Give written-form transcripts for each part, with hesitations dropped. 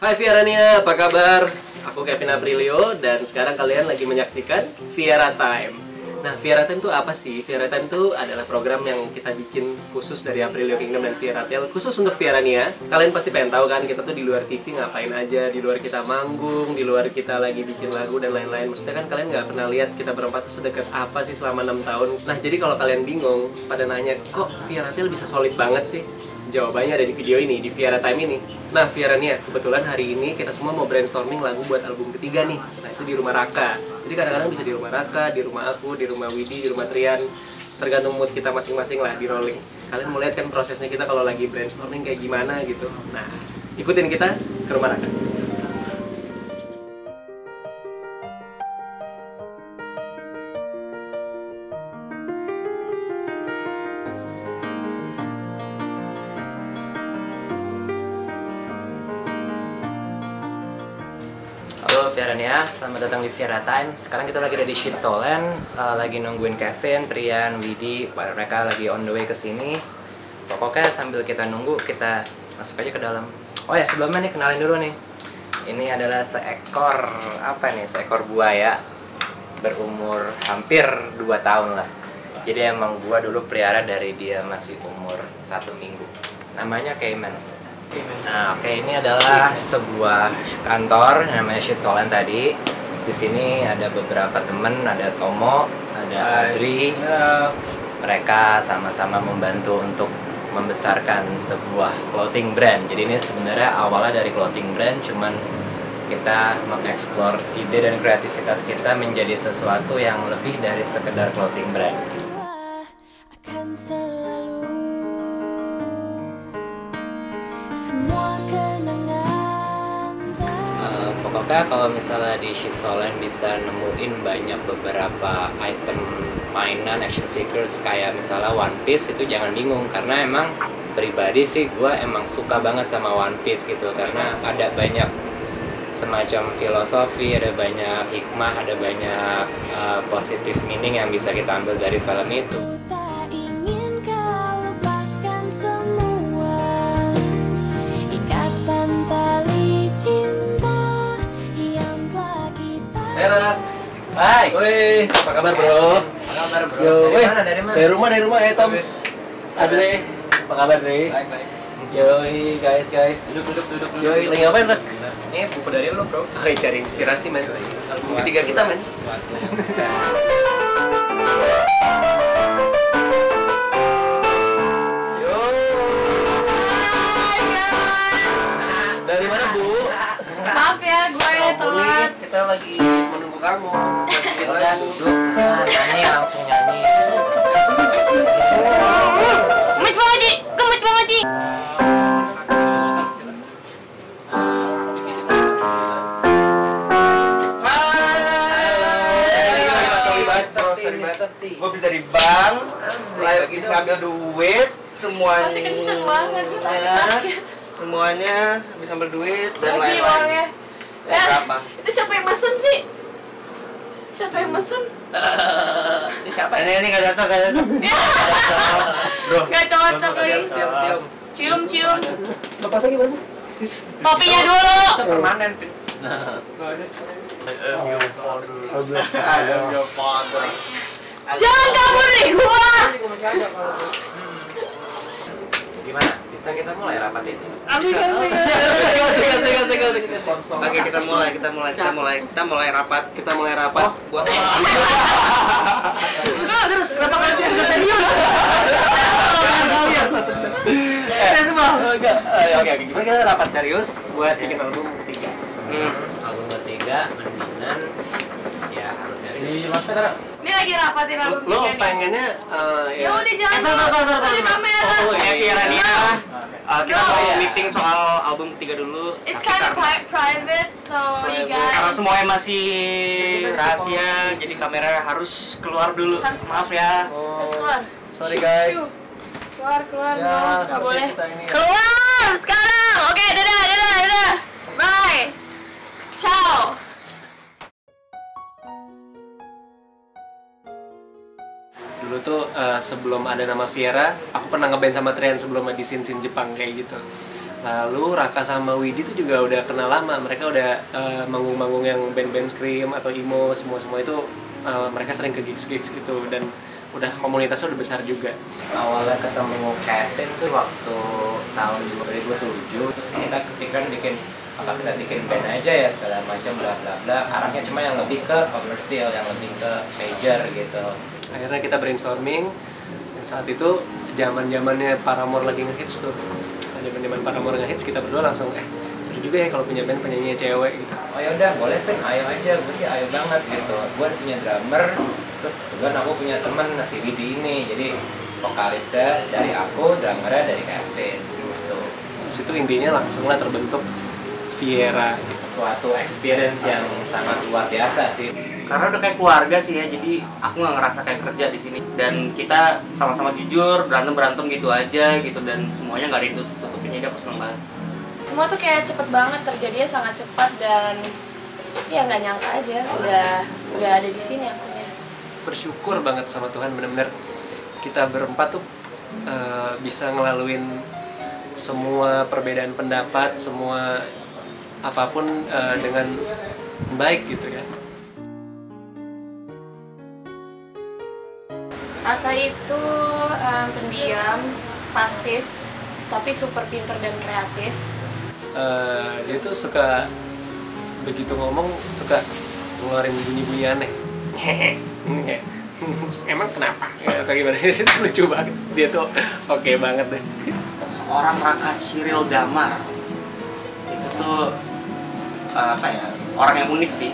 Hai Viarania, apa kabar? Aku Kevin Aprilio dan sekarang kalian lagi menyaksikan Viara Time. Nah, Viara Time itu apa sih? Viara Time itu adalah program yang kita bikin khusus dari Aprilio Kingdom dan Viara Tel, khusus untuk Viarania. Kalian pasti pengen tahu kan, kita tuh di luar TV ngapain aja, di luar kita manggung, di luar kita lagi bikin lagu dan lain-lain. Maksudnya kan kalian nggak pernah lihat kita berempat sedekat apa sih selama 6 tahun. Nah, jadi kalau kalian bingung, pada nanya, kok Viara Tel bisa solid banget sih? Jawabannya ada di video ini, di Viara Time ini. Nah, Viarania, kebetulan hari ini kita semua mau brainstorming lagu buat album ketiga nih. Nah, itu di rumah Raka. Jadi kadang-kadang bisa di rumah Raka, di rumah aku, di rumah Widi, di rumah Trian. Tergantung mood kita masing-masing lah di rolling. Kalian mau lihat kan prosesnya kita kalau lagi brainstorming kayak gimana gitu. Nah, ikutin kita ke rumah Raka. Halo Viarania, selamat datang di Viara Time. Sekarang kita lagi ada di Shitstolen, lagi nungguin Kevin, Trian, Widi, mereka lagi on the way ke sini. Pokoknya sambil kita nunggu, kita masuk aja ke dalam. Oh ya, sebelumnya nih kenalin dulu nih. Ini adalah seekor buaya berumur hampir 2 tahun lah. Jadi emang gua dulu pelihara dari dia masih umur 1 minggu. Namanya Cayman. Nah, oke, ini adalah sebuah kantor namanya Shitstolen tadi. Di sini ada beberapa temen, ada Tomo, ada Adri. Mereka sama-sama membantu untuk membesarkan sebuah clothing brand. Jadi ini sebenarnya awalnya dari clothing brand, cuman kita mengeksplor ide dan kreativitas kita menjadi sesuatu yang lebih dari sekedar clothing brand. Pokoknya kalau misalnya di Shitstolen bisa nemuin banyak beberapa item mainan action figures kayak misalnya One Piece, itu jangan bingung karena emang pribadi sih gue emang suka banget sama One Piece gitu, karena ada banyak semacam filosofi, ada banyak hikmah, ada banyak positive meaning yang bisa kita ambil dari film itu. Erak. Hai. Woi, apa kabar bro? Apa kabar bro? Yo, Dari mana? Dari mana? Dari rumah Toms. Adre, apa kabar Dre? Baik. Yoi guys. Duduk. Yoi, lagi ngapain Rak? Ini buku dari lo bro. Hai, cari inspirasi men. Album ketiga kita men. Sesuatu yang bisa. Dari mana Bu? Maaf ya, gue telat. Kita lagi menunggu kamu. Udah duduk sana, nyanyi langsung nyanyi. Gemit banget di. Gue bisa dari bank, bisa ngambil duit, semuanya. Masih kenceng banget, gue takut sakit. Semuanya bisa ambil duit dan Lagi lain-lain. uangnya. Berapa? Itu siapa yang mesen sih? Siapa yang mesen? Ini siapa ya? Ini nggak cocok. Bro. Gak cocok lagi. Cium. Lepas lagi berapa? Topinya dulu. Permanen, Vin. Jangan kabur nih gua. Gimana? Bisa kita mulai rapat ini? Asik. Oke, kita mulai rapat. Kita mulai rapat. Buat Terus kenapa kalian tidak bisa serius? saya semua. Oke, gimana kita rapat serius buat bikin album ketiga? Album ketiga mendingan ya harus serius. Ini lagi rapatin album Lo tiga nih. pengennya Ya udah jangan di kamera. Viarania. Kita No. mau meeting soal album ketiga dulu. It's Tapi kind of karena- private, so you Karena guys semuanya masih rahasia, jadi kamera harus keluar dulu. Harus Maaf ya. harus keluar. Sorry guys. Keluar, Ya, no, nggak tapi boleh. kita ini ya. Keluar sekarang. Oke, dadah. Bye. Ciao. Dulu tuh sebelum ada nama Viera, aku pernah ngeband sama Trian sebelum di scene Jepang kayak gitu. Lalu Raka sama Widi tuh juga udah kenal lama, mereka udah manggung-manggung yang band-band scream atau emo, semua itu mereka sering ke gigs-gigs gitu, dan udah komunitasnya udah besar juga. Awalnya ketemu Kevin tuh waktu tahun 2007, terus kita kepikiran apa kita bikin band aja ya segala macam bla bla bla. Arahnya cuma yang lebih ke komersil, yang lebih ke major gitu. Akhirnya kita brainstorming, dan saat itu zamannya Paramore lagi ngehits tuh. Zaman Paramore ngehits, kita berdua langsung seru juga ya kalau punya band penyanyi cewek gitu. Oh ya udah boleh Vin, ayo aja, gue sih ayo banget gitu. Gue punya drummer, terus kebetulan aku punya temen si Widi ini, jadi vokalisnya dari aku, drummernya dari Kevin gitu. Terus itu intinya langsung lah terbentuk Viera gitu. Suatu experience yang sangat luar biasa sih. Karena udah kayak keluarga sih ya, jadi aku nggak ngerasa kayak kerja di sini. Dan kita sama-sama jujur, berantem gitu aja gitu, dan semuanya nggak ada yang tutupin, jadi aku seneng banget. Semua tuh kayak cepet banget, terjadinya sangat cepat dan ya nggak nyangka aja udah ada di sini akunya. Bersyukur banget sama Tuhan, bener-bener kita berempat tuh bisa ngelaluin semua perbedaan pendapat, semua apapun dengan baik gitu ya. Raka itu pendiam, pasif, tapi super pinter dan kreatif. Dia tuh suka begitu ngomong suka ngeluarin bunyi-bunyi aneh. Emang kenapa? Ya, kayak gimana? Itu lucu banget. Dia tuh oke banget deh. Seorang Raka Cyril Damar itu tuh apa ya, orang yang unik sih.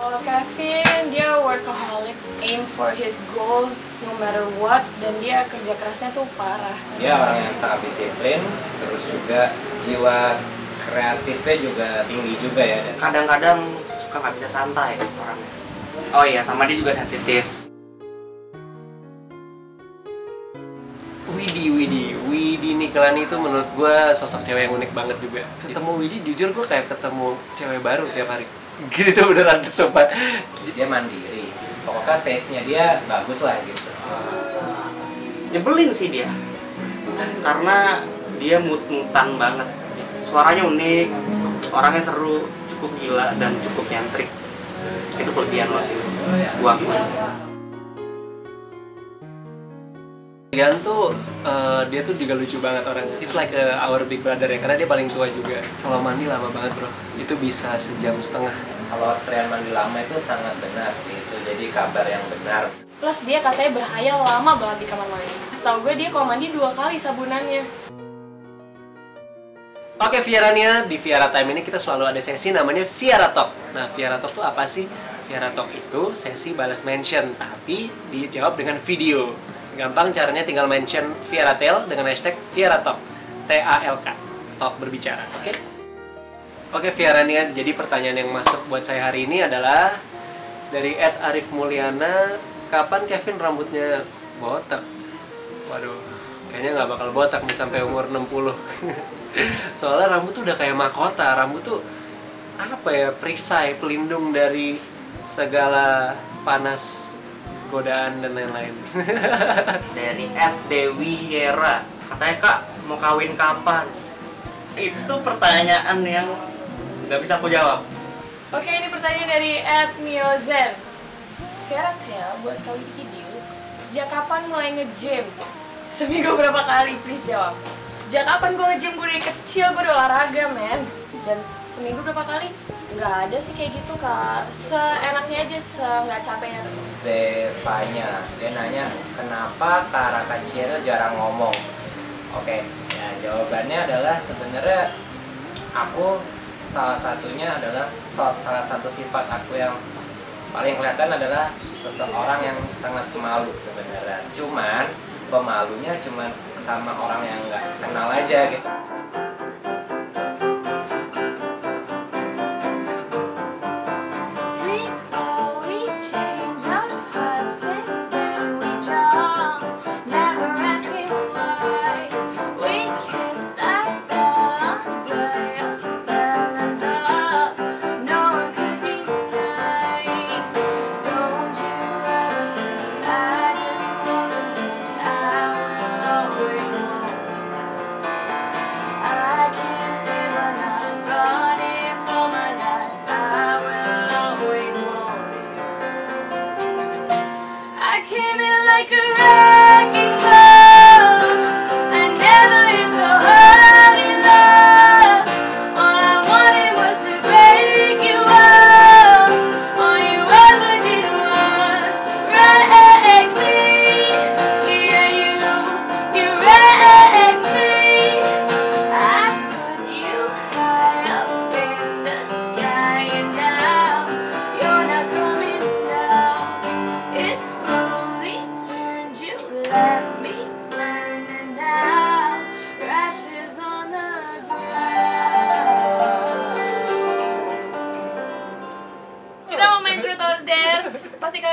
Kalau Kevin, dia workaholic, aim for his goal no matter what, dan dia kerja kerasnya tuh parah. Dia orang yang sangat disiplin, terus juga jiwa kreatifnya juga tinggi juga ya. Kadang-kadang suka nggak bisa santai orangnya. Oh iya, sama dia juga sensitif. Widi Nikelani itu menurut gue sosok cewek yang unik banget juga. Ketemu Widi, jujur gue kayak ketemu cewek baru tiap hari. Gitu beneran, sumpah. Dia mandiri, pokoknya taste-nya dia bagus lah gitu. Nyebelin sih dia, karena dia mut-mutan banget. Suaranya unik, orangnya seru, cukup gila dan cukup nyentrik. Itu kelebihan lo sih, gua akuin. Gian tuh dia tuh juga lucu banget orangnya. It's like our big brother ya, karena dia paling tua juga. Kalau mandi lama banget bro, itu bisa sejam setengah. Kalau tren mandi lama itu sangat benar sih, itu jadi kabar yang benar. Plus dia katanya berhayal lama banget di kamar mandi. Setahu gue dia kalau mandi 2 kali sabunannya. Oke Vierania, di Viera Time ini kita selalu ada sesi namanya Viera Talk. Nah Viera Talk tuh apa sih? Viera Talk itu sesi balas mention, tapi dijawab dengan video. Gampang caranya, tinggal mention Viera Tale dengan hashtag Viera Talk, TALK, Talk berbicara, oke? Oke Vierania, jadi pertanyaan yang masuk buat saya hari ini adalah dari @Arif Mulyana, kapan Kevin rambutnya botak? Waduh, kayaknya nggak bakal botak nih sampai umur 60. Soalnya rambut tuh udah kayak mahkota, rambut tuh apa ya, perisai, pelindung dari segala panas, godaan dan lain-lain. Dari @Dewiera, katanya kak mau kawin kapan? Itu pertanyaan yang nggak bisa aku jawab. Oke, ini pertanyaan dari @miozen. Viera Tale buat kawin video, sejak kapan mulai nge-gym? Seminggu berapa kali? Please jawab. Sejak kapan gue nge-gym? Gue dari kecil, gue udah olahraga, men. Dan seminggu berapa kali? Nggak ada sih kayak gitu, Kak. Seenaknya aja, nggak capeknya. Zevanya, dia nanya kenapa Kak Raka Cyril jarang ngomong. Oke, ya jawabannya adalah sebenarnya aku salah satu sifat aku yang paling kelihatan adalah seseorang yang sangat pemalu sebenarnya. Cuman pemalunya cuman sama orang yang nggak kenal aja gitu.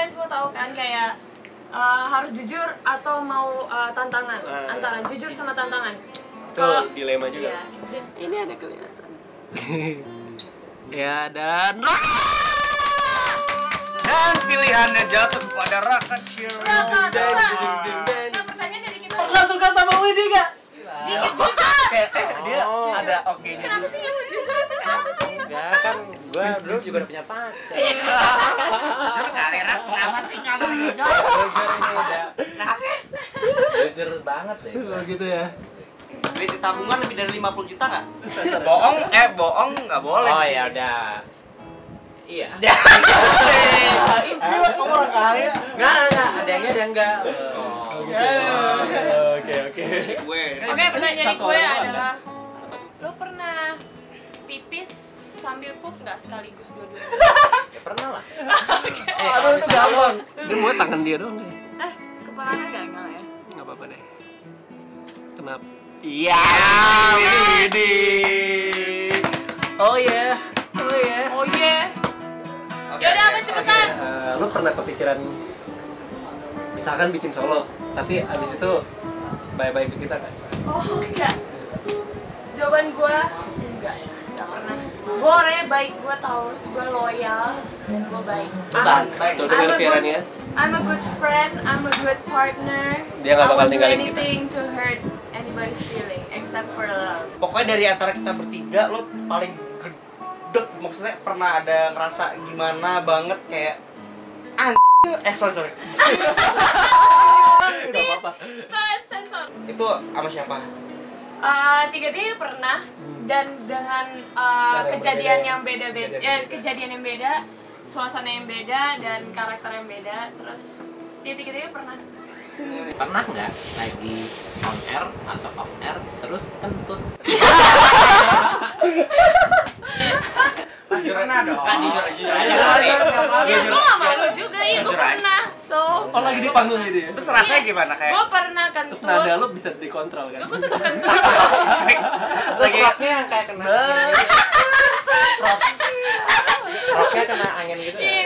kalian semua tahu kan kayak harus jujur atau mau tantangan, antara jujur sama tantangan. Itu dilema juga. Iya. Ini ada kelihatan. Ya, dan pilihannya jatuh kepada Raka Cheer. Nah, pertanyaan dari kita. pernah suka sama Widi gak? Dikit juga. Kayak dia ada oke dia. Kenapa sih yang mau jujur? Kenapa sih? Enggak kan gue dulu juga udah punya pacar. Jujur kali Rak, kenapa sih nggak mau jujur? Jujur ini udah Nah sih. jujur banget deh. Oh gitu ya. Duit di tabungan lebih dari 50 juta nggak? Bohong nggak boleh. Oh sih. ya udah. Iya. Gila kamu orang kaya. Enggak, ada yang iya, ada yang enggak. Oke. Gue. Oke, pertanyaan Satu gue orang adalah, lo pernah pipis sambil pup nggak sekaligus dua-duanya? Ya pernah lah. Aduh itu gampang. Dia mau tangan dia doang deh. Kepalanya gagal ya? Enggak apa-apa deh. Kenapa? Iya, Widi. Oh ya. Oh yeah. Yaudah, apa cepetan? Lo pernah kepikiran misalkan bikin solo, tapi abis itu bye-bye ke kita kan? Oh enggak. Jawaban gue enggak ya, enggak pernah. Gue orangnya baik, gue taurus, gue loyal, dan gue baik. Tuh denger Fierania. I'm a good friend, I'm a good partner. Dia nggak bakal ninggalin kita. I won't do anything to hurt anybody's feeling except for love. Pokoknya dari antara kita bertiga lo paling gedek, maksudnya pernah ada ngerasa gimana banget kayak sorry. Enggak apa-apa. Sensor. Itu sama siapa? Tiga-tiga pernah, dan dengan kejadian yang beda-beda, kejadian yang beda, suasana yang beda, dan karakter yang beda. Terus tiga-tiga pernah. Pernah nggak lagi on air atau off air terus kentut? Pasti pernah dong. Kan jujur aja. Ya gue gak malu juga, ya gue pernah. So, Oh lagi di panggung gitu ya? Terus rasanya gimana kayak? gue pernah kentut. Terus nada lo bisa dikontrol kan? Gue tuh udah kentut. Lagi roknya yang kayak kena roknya kena angin gitu ya?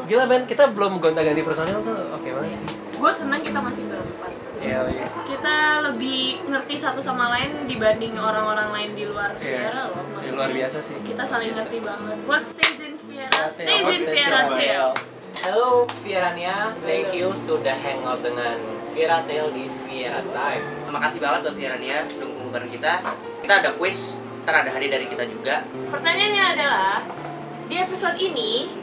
Gila Ben, kita belum gonta-ganti personel tuh oke banget sih. Gue senang kita masih berempat. Iya. Kita lebih ngerti satu sama lain dibanding orang-orang lain di luar Viera loh. Ini luar biasa sih. Kita saling ngerti banget. What stays in Viera, stays in Viera Tail. Halo Fierania, thank you sudah hangout dengan Viera Tail di Viera Time. Terima kasih banget buat Fierania dukung bareng kita. Kita ada quiz, ntar ada hadiah dari kita juga. Pertanyaannya adalah, di episode ini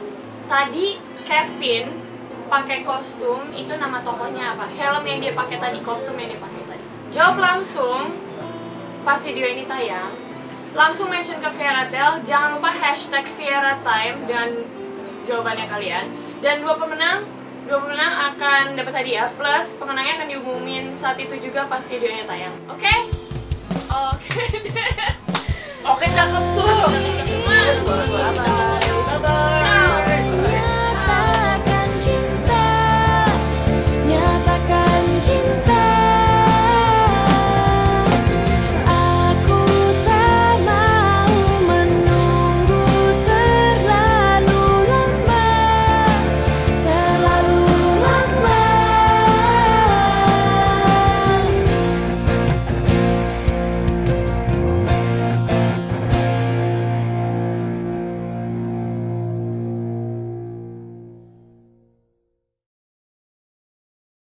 tadi Kevin pakai kostum, itu nama tokohnya apa? Helm yang dia pakai tadi, kostum yang dia pakai tadi. Jawab langsung pas video ini tayang. Langsung mention ke Viera Tail, jangan lupa hashtag Viera Time dan jawabannya kalian. Dan dua pemenang akan dapat hadiah, plus pemenangnya akan diumumin saat itu juga pas videonya tayang. Oke? Oke. Oke, cakep tuh.